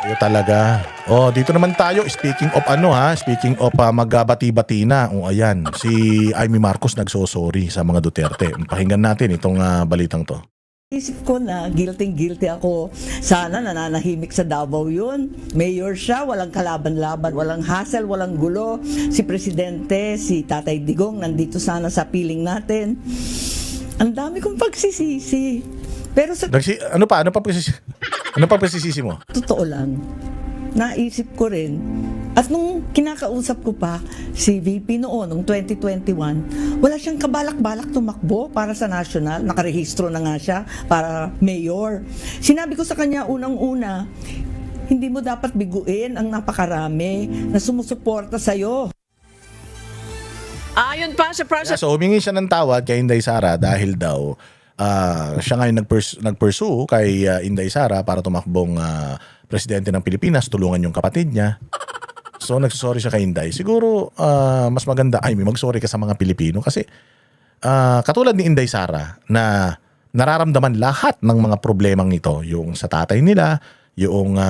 Ayo talaga. Oh, dito naman tayo. Speaking of ano ha, speaking of magbati-bati na. Oh, ayan. Si Amy Marcos nagsosorry sa mga Duterte. Pakinggan natin itong balitang to. Isip ko na guilty ako. Sana nananahimik sa Davao yun. Mayor siya, walang kalaban-laban, walang hassle, walang gulo. Si Presidente, si Tatay Digong, nandito sana sa piling natin. Ang dami kong pagsisisi. Pero sa Ano pa? Ano pa pagsisisi mo? totoo lang, naisip ko rin. At nung kinakausap ko pa si VP noon, noong 2021, wala siyang kabalak-balak tumakbo para sa national. Nakarehistro na nga siya para mayor. Sinabi ko sa kanya unang-una, hindi mo dapat biguin ang napakarami na sumusuporta sa'yo. Ayon pa sa Yeah, so humingi siya ng tawad kay Inday Sara dahil daw siya ngayon nag-pursue kay Inday Sara para tumakbong presidente ng Pilipinas, tulungan yung kapatid niya. So nagsusorry siya kay Inday. Siguro mas maganda ay may mag-sorry ka sa mga Pilipino kasi katulad ni Inday Sara na nararamdaman lahat ng mga problemang ito, yung sa tatay nila, yung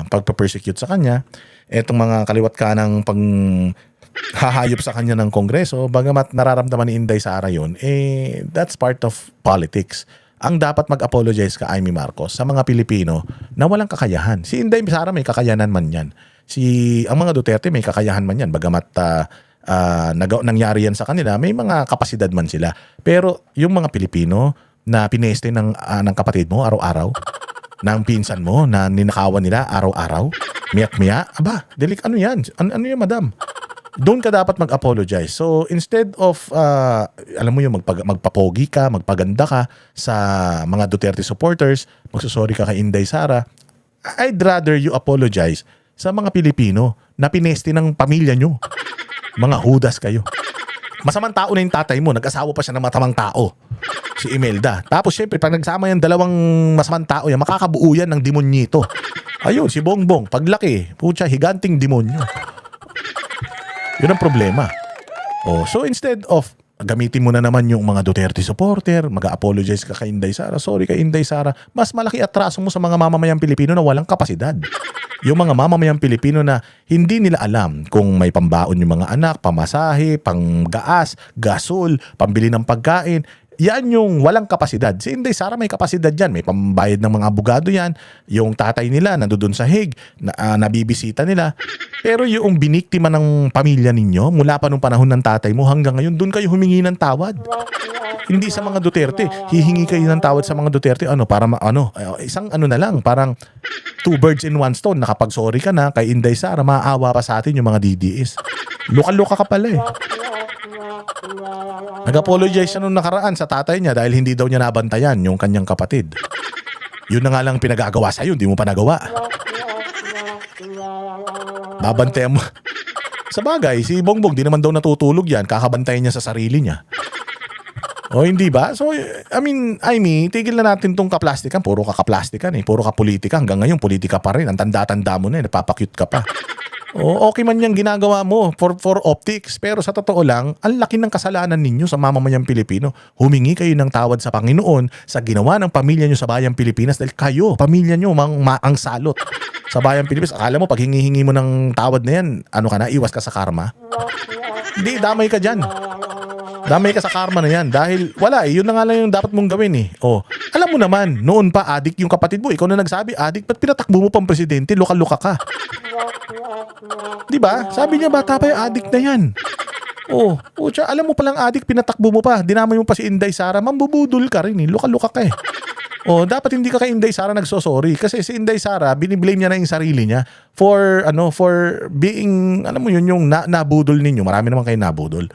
pagpa-persecute sa kanya, etong mga kaliwat kanang pang hahayop sa kanya ng Kongreso, bagamat nararamdaman ni Inday Sara yun, that's part of politics. Ang dapat mag-apologize ka Amy Marcos sa mga Pilipino na walang kakayahan. Si Inday Sara may kakayanan man yan. Ang mga Duterte may kakayahan man yan. Bagamat nangyari yan sa kanila, may mga kapasidad man sila. Pero yung mga Pilipino na pineste ng kapatid mo araw-araw, ng pinsan mo na ninakawan nila araw-araw, miyak-miya, aba, ano yan? Ano yan, madam? Doon ka dapat mag-apologize. So, instead of, alam mo yung magpapogi ka, magpaganda ka sa mga Duterte supporters, magsusorry ka kay Inday Sara, I'd rather you apologize sa mga Pilipino na pinesti ng pamilya nyo. Mga hudas kayo. Masamang tao na yung tatay mo, nag-asawa pa siya ng matamang tao. Si Imelda. Tapos syempre, pag nagsama yung dalawang masamang tao yan, makakabuo yan ng demonyito. Ayun, si Bongbong, paglaki, putya, higanting demonyo. Yun ang problema. Oh, so instead of gamitin mo na naman yung mga Duterte supporter, mag-apologize ka kay Inday Sara, sorry kay Inday Sara, mas malaki atraso mo sa mga mamamayang Pilipino na walang kapasidad. Yung mga mamamayang Pilipino na hindi nila alam kung may pambaon yung mga anak, pamasahe, panggaas, gasol, pambili ng pagkain. Yan yung walang kapasidad. Si Inday Sara may kapasidad yan. May pambayad ng mga abogado yan. Yung tatay nila nandoon sa Hague, nabibisita nila. Pero yung biniktima ng pamilya ninyo, mula pa nung panahon ng tatay mo hanggang ngayon, doon kayo humingi ng tawad. Hindi sa mga Duterte. Hihingi kayo ng tawad sa mga Duterte. Isang na lang, parang two birds in one stone. Nakapag-sorry ka na kay Inday Sara, maaawa pa sa atin yung mga DDS. Luka-luka ka pala eh. Nag-apologize siya nung nakaraan sa tatay niya dahil hindi daw niya nabantayan yung kanyang kapatid. Yun na nga lang pinagagawa sa'yo, hindi mo pa nagawa. Babantayan mo. Sa bagay, si Bongbong di naman daw natutulog yan, kakabantayan niya sa sarili niya. O hindi ba? So, tigil na natin tong kaplastikan. Puro kakaplastikan eh. Puro kapolitika. Hanggang ngayon, politika pa rin. Ang tanda-tanda mo na eh. Napapakute ka pa. O, okay man yung ginagawa mo for optics. Pero sa totoo lang, ang laki ng kasalanan ninyo sa mamamayang Pilipino. Humingi kayo ng tawad sa Panginoon sa ginawa ng pamilya nyo sa bayang Pilipinas dahil kayo, pamilya nyo, ang salot sa bayang Pilipinas. Akala mo, pag hingi mo ng tawad na yan, iwas ka sa karma? Hindi, damay ka dyan. Damay ka sa karma na yan dahil wala yun na nga lang yung dapat mong gawin eh. Oh, alam mo naman, noon pa adik yung kapatid mo, ikaw na nagsabi, adik, ba't pinatakbo mo pang presidente, luka-luka ka? Di ba? Sabi niya, bata pa yung adik na yan. Oh, alam mo palang adik, pinatakbo mo pa, dinamay mo pa si Inday Sara, mambubudol ka rin eh, luka-luka ka eh. Oh, dapat hindi ka kay Inday Sara nagsosorry kasi si Inday Sara biniblame niya na yung sarili niya for being yung nabudol ninyo. Marami naman kayo nabudol.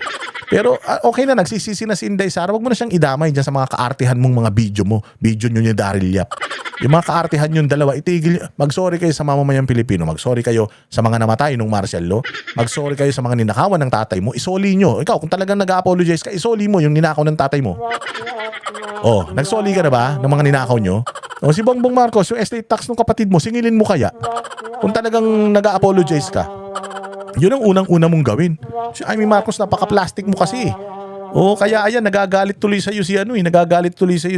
Pero okay na, nagsisisi na si Inday Sara. Wag mo na siyang idamay dyan sa mga kaartihan mong mga video nyo ni Daryl Yap. Yung mga kaartihan yung dalawa, itigil. Mag-sorry kayo sa mamamayang Pilipino. Mag-sorry kayo sa mga namatay nung martial law. Mag-sorry kayo sa mga ninakawan ng tatay mo. Isoli nyo. Ikaw, kung talagang nag-apologize ka, isoli mo yung ninakaw ng tatay mo. Oh, nagsoli ka na ba ng mga ninakaw nyo? O si Bongbong Marcos, yung estate tax ng kapatid mo, singilin mo kaya? Kung talagang nag-apologize ka. Yun ang unang-una mong gawin. Si Amy Marcos, napaka-plastic mo kasi. Oo, kaya ayan, nagagalit tuloy sa iyo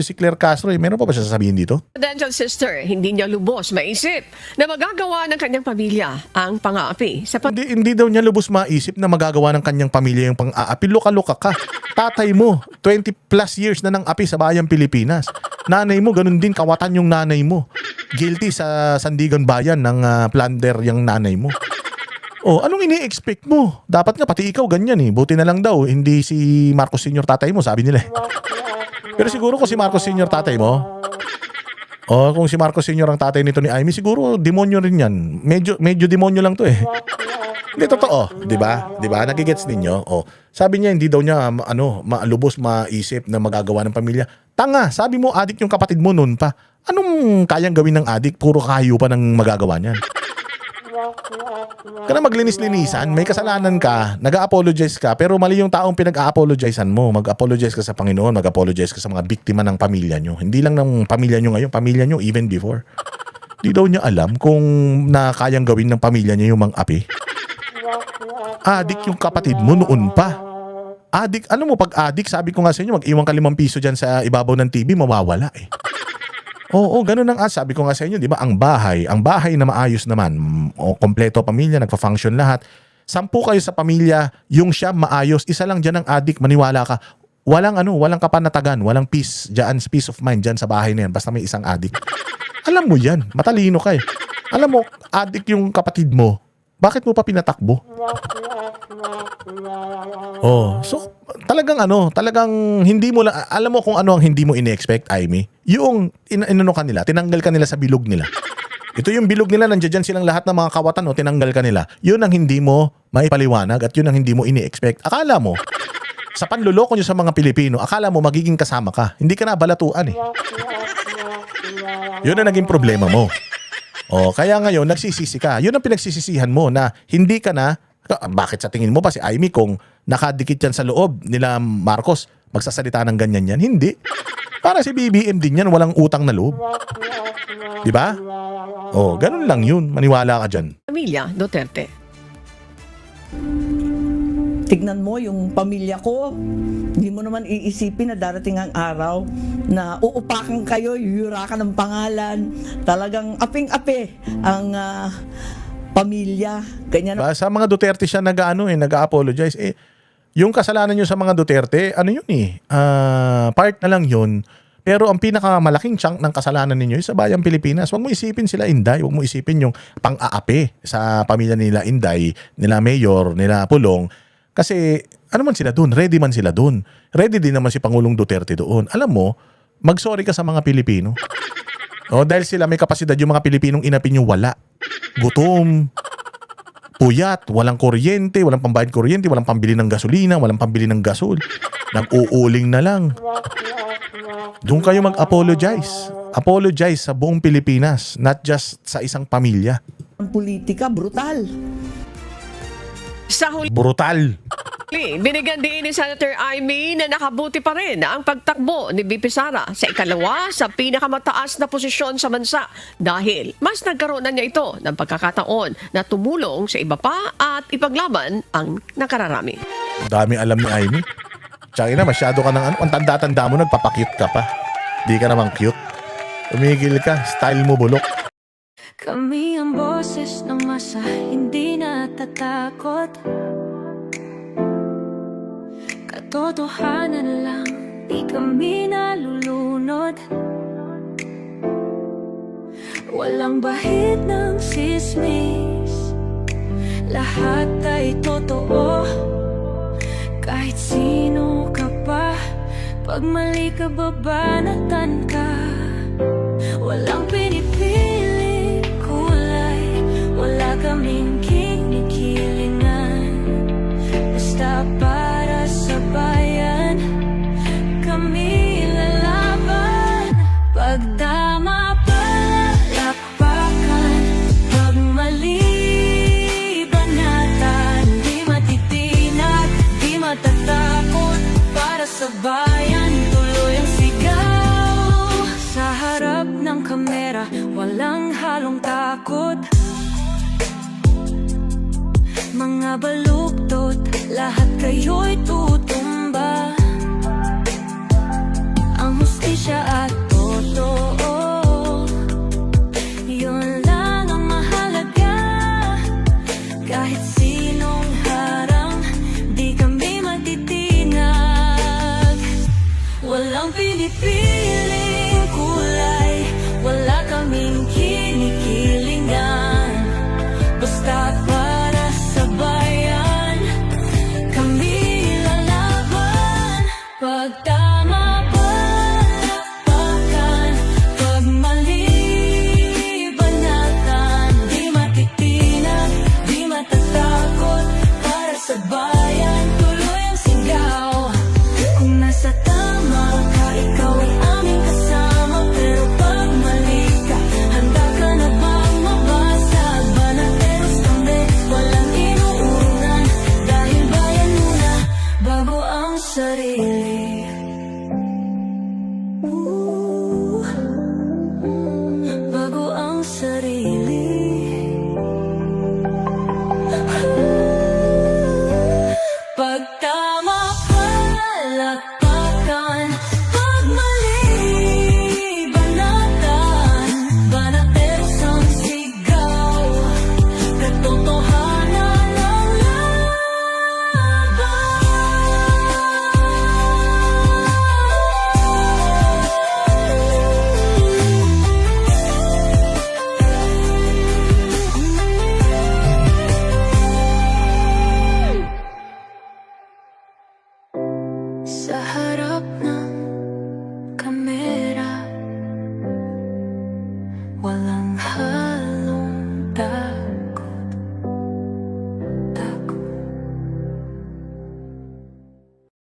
si Claire Castro. Meron pa ba siya sasabihin dito? Presidential sister, hindi niya lubos maisip na magagawa ng kanyang pamilya ang pang-aapi sa Hindi daw niya lubos maisip na magagawa ng kanyang pamilya yung pang-aapi. Luka-luka ka. Tatay mo, 20 plus years na ng api sa bayang Pilipinas. Nanay mo, ganun din, kawatan yung nanay mo. Guilty sa Sandigan Bayan ng plunder yung nanay mo. Oh, anong ini-expect mo? Dapat nga pati ikaw ganyan eh. Buti na lang daw, hindi si Marcos Sr. tatay mo, sabi nila. Pero siguro kung si Marcos Sr. tatay mo, kung si Marcos Sr. ang tatay nito ni Amy, siguro demonyo rin yan. Medyo demonyo lang to eh. Hindi totoo, 'di ba? 'Di ba? Nagigets ninyo? Oh, sabi niya hindi daw niya maalubos maisip na magagawa ng pamilya. Tanga, sabi mo adik yung kapatid mo noon pa. Anong kayang gawin ng adik? Puro kayo pa ng magagawa niyan. Kana maglinis-linisan, may kasalanan ka, nag-a-apologize ka, pero mali yung taong pinag-a-apologizean mo. Mag-apologize ka sa Panginoon, mag-apologize ka sa mga biktima ng pamilya nyo. Hindi lang ng pamilya nyo ngayon, pamilya nyo even before. Di daw niya alam kung na kayang gawin ng pamilya niya yung mang-api. Adik yung kapatid mo noon pa. Adik, ano mo pag adik, sabi ko nga sa inyo, mag-iwan ka 5 piso dyan sa ibabaw ng TV, mawawala eh. Oo, ganun ang sabi ko nga sa inyo, di ba? Ang bahay na maayos naman, kompleto pamilya, nagpa-function lahat. 10 kayo sa pamilya, yung siya maayos, isa lang dyan ang adik, maniwala ka. Walang kapanatagan, walang peace of mind dyan sa bahay na yan, basta may isang adik. Alam mo yan, matalino ka eh. Alam mo, adik yung kapatid mo, bakit mo pa pinatakbo? Oh, so talagang hindi mo lang, alam mo kung ano ang hindi mo ine-expect, Amy? Yung kanila, tinanggal ka nila sa bilog nila. Ito yung bilog nila, nandiyan silang lahat ng mga kawatan, tinanggal ka nila. Yun ang hindi mo maipaliwanag at yun ang hindi mo ine-expect. Akala mo, sa panluloko nyo sa mga Pilipino, akala mo magiging kasama ka. Hindi ka na balatuan eh. Yun ang naging problema mo. Oh, kaya ngayon nagsisisi ka. Yun ang pinagsisisihan mo na hindi ka na. Bakit sa tingin mo pa si Amy kung nakadikit yan sa loob nila Marcos, magsasalita ng ganyan yan? Hindi. Para si BBM din yan, walang utang na loob. Di ba? Oh, ganun lang yun. Maniwala ka dyan. pamilya Duterte. Tignan mo yung pamilya ko. Hindi mo naman iisipin na darating ang araw na uupakan kayo, yuyurakan ng pangalan. Talagang aping-api ang pamilya. Ganyan. Sa mga Duterte siya nag-apologize. Yung kasalanan nyo sa mga Duterte, part na lang yun. Pero ang pinakamalaking chunk ng kasalanan ninyo sa bayang Pilipinas. Huwag mo isipin sila Inday. Huwag mo isipin yung pang-aapi sa pamilya nila Inday, nila Mayor, nila Pulong. Kasi man sila doon? Ready man sila doon. Ready din naman si Pangulong Duterte doon. Alam mo, mag-sorry ka sa mga Pilipino. Dahil sila may kapasidad, yung mga Pilipinong inapin nyo wala. Gutom, puyat, walang kuryente, walang pambayad kuryente, walang pambili ng gasolina, walang pambili ng gasol. Nag-uuling na lang. Doon kayo mag-apologize. Apologize sa buong Pilipinas, not just sa isang pamilya. Ang politika, brutal. Sa huli, Brutal. binigyan din ni Senator Amy na nakabuti pa rin ang pagtakbo ni VP Sara sa ikalawa sa pinakamataas na posisyon sa bansa dahil mas nagkaroon na niya ito ng pagkakataon na tumulong sa iba pa at ipaglaban ang nakararami. Dami alam ni Amy. Tsaka na, masyado ka ng ang tanda-tanda mo, nagpapakyut ka pa. Di ka naman cute. Tumigil ka, style mo bulok. Kami ang boses ng masa, hindi natatakot. Katotohanan lang, di kami nalulunod. Walang bahid ng sismis, lahat ay totoo. Kahit sino ka pa, pag mali ka babanatan ka. Walang pinipili kulay, wala kaming kinikilingan. Basta para sa bayan, kami lalaban. Pagdama palakpakan, pag mali banatan. Di matitinag, di matatakot, para sa bayan tuloy ang sigaw. Sa harap ng kamera, walang halong takot. Mga baluktot, lahat kayo'y tulad.